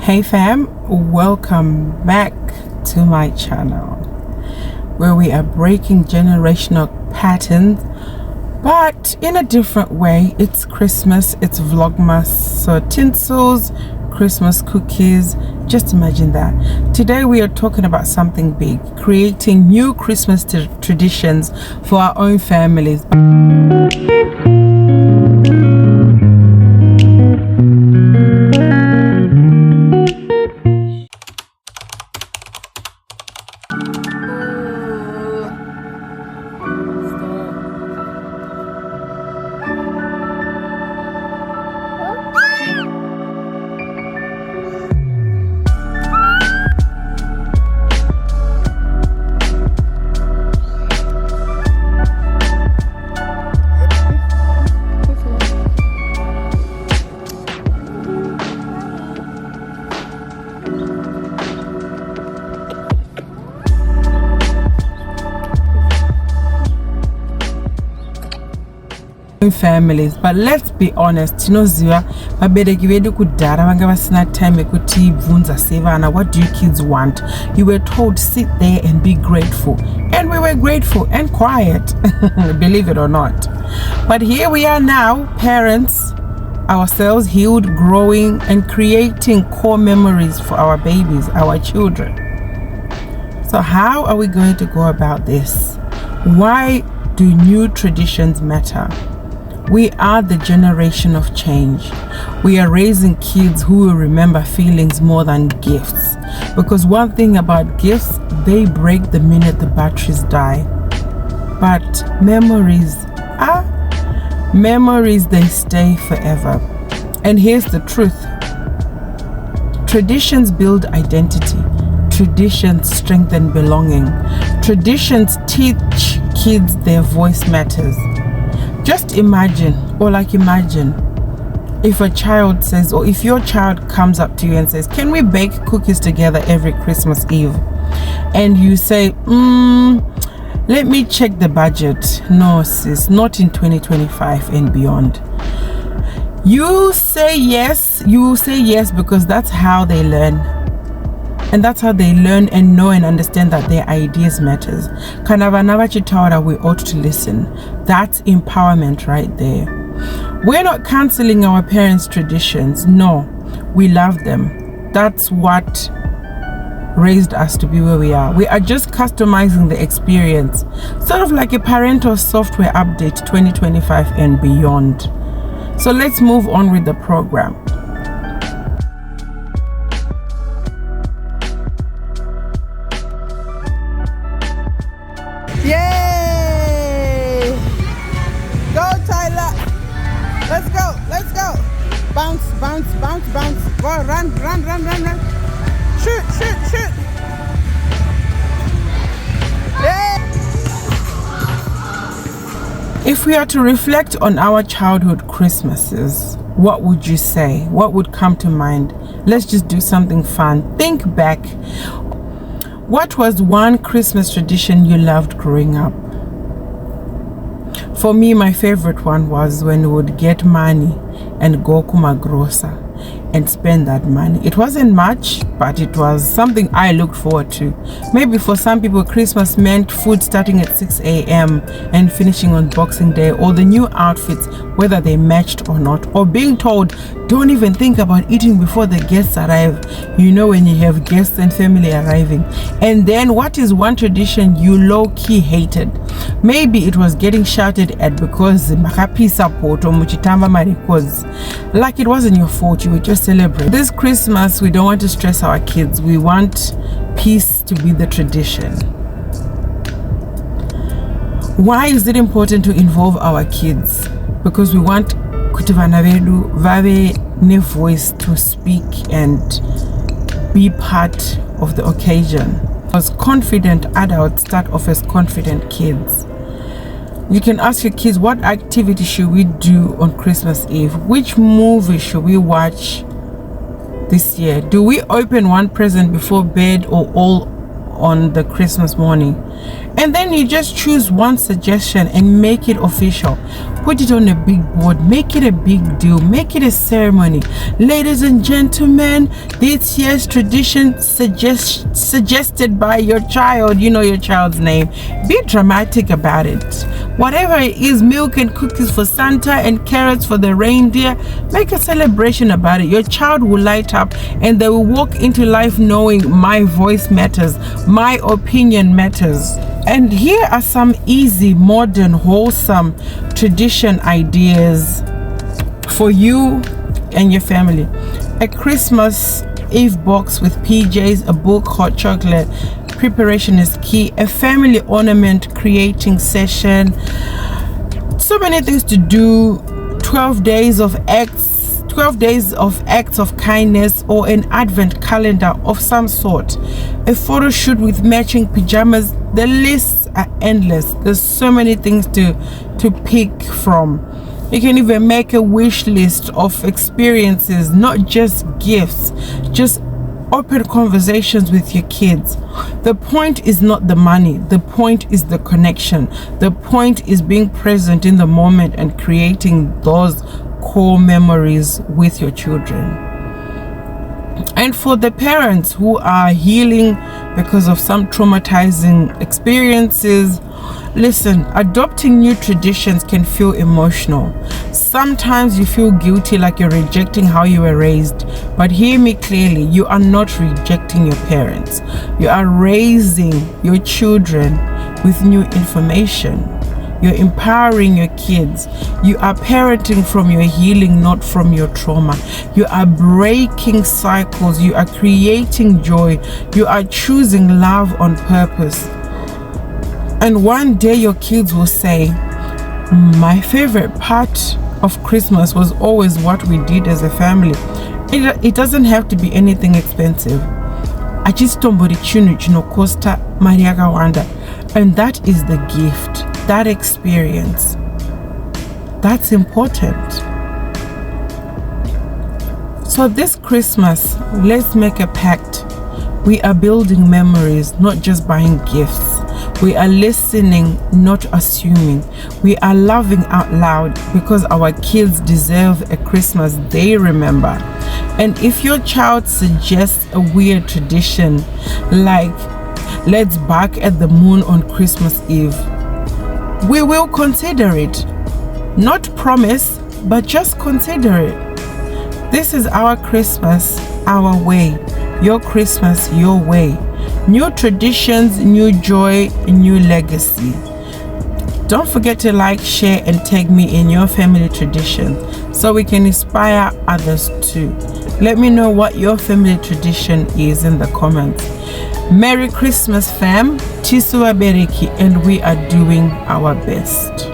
Hey fam, welcome back to my channel where we are breaking generational patterns, but in a different way. It's Christmas, it's Vlogmas, so tinsels, Christmas cookies, just imagine that. Today we are talking about something big, creating new Christmas traditions for our own families. Families, but let's be honest, tinoziva vabereki vedu kudhara vanga vasina time ekuti bvunza sevana, what do you kids want? You were told sit there and be grateful, and we were grateful and quiet, believe it or not. But here we are now, parents ourselves, healed, growing and creating core memories for our babies, our children. So how are we going to go about this? Why do new traditions matter? We are the generation of change. We are raising kids who will remember feelings more than gifts. Because one thing about gifts, they break the minute the batteries die. But memories, they stay forever. And here's the truth. Traditions build identity. Traditions strengthen belonging. Traditions teach kids their voice matters. Just imagine, if a child says, or if your child comes up to you and says, can we bake cookies together every Christmas Eve? And you say, let me check the budget. No, sis, not in 2025 and beyond. You say yes because that's how they learn. And that's how they learn and know and understand that their ideas matters. We ought to listen. That's empowerment right there. We're not canceling our parents' traditions. No, we love them. That's what raised us to be where we are. We are just customizing the experience, sort of like a parental software update 2025 and beyond. So let's move on with the program. Yay! Go, Tyler! Let's go! Let's go! Bounce, bounce, bounce, bounce. Go, run, run, run, run, run. Shoot, shoot, shoot. Yay! If we are to reflect on our childhood Christmases, what would you say? What would come to mind? Let's just do something fun. Think back. What was one Christmas tradition you loved growing up? For me, my favorite one was when we would get money and go kumagrosa and spend that money. It wasn't much, but it was something I looked forward to. Maybe for some people, Christmas meant food starting at 6 a.m. and finishing on Boxing Day, or the new outfits, whether they matched or not, or being told, don't even think about eating before the guests arrive. You know, when you have guests and family arriving. And then what is one tradition you low-key hated? Maybe it was getting shouted at because support or muchitamba maricos. Like it wasn't your fault, you would just celebrate. This Christmas, we don't want to stress our kids. We want peace to be the tradition. Why is it important to involve our kids? Because we want kuti vana vedu vave ne voice to speak and be part of the occasion. As confident adults start off as confident kids. You can ask your kids, what activity should we do on Christmas Eve? Which movie should we watch this year? Do we open one present before bed or all on the Christmas morning? And then you just choose one suggestion and make it official. Put it on a big board, make it a big deal, make it a ceremony. Ladies and gentlemen, this year's tradition suggested by your child. You know your child's name. Be dramatic about it. Whatever it is, milk and cookies for Santa and carrots for the reindeer, make a celebration about it. Your child will light up and they will walk into life knowing my voice matters, my opinion matters. And here are some easy, modern, wholesome tradition ideas for you and your family. A Christmas Eve box with PJs, a book, hot chocolate. Preparation is key. A family ornament creating session. So many things to do. 12 days of acts of kindness, or an advent calendar of some sort. A photo shoot with matching pajamas. The lists are endless. There's so many things to pick from. You can even make a wish list of experiences, not just gifts, just open conversations with your kids. The point is not the money, the point is the connection. The point is being present in the moment and creating those core memories with your children. And for the parents who are healing because of some traumatizing experiences, listen, adopting new traditions can feel emotional. Sometimes you feel guilty, like you're rejecting how you were raised. But hear me clearly, you are not rejecting your parents. You are raising your children with new information. You're empowering your kids. You are parenting from your healing, not from your trauma. You are breaking cycles. You are creating joy. You are choosing love on purpose. And one day your kids will say, my favorite part of Christmas was always what we did as a family. It doesn't have to be anything expensive. I just tombori chunu chino costa mariaga wanda. And that is the gift. That experience, that's important. So this Christmas, let's make a pact. We are building memories, not just buying gifts. We are listening, not assuming. We are loving out loud because our kids deserve a Christmas they remember. And if your child suggests a weird tradition like let's bark at the moon on Christmas Eve, we will consider it. Not promise, but just consider it. This is our Christmas, our way. Your Christmas, your way. New traditions, new joy, new legacy. Don't forget to like, share, and tag me in your family tradition so we can inspire others too. Let me know what your family tradition is in the comments. Merry Christmas, fam. Chisua Bereki, and we are doing our best.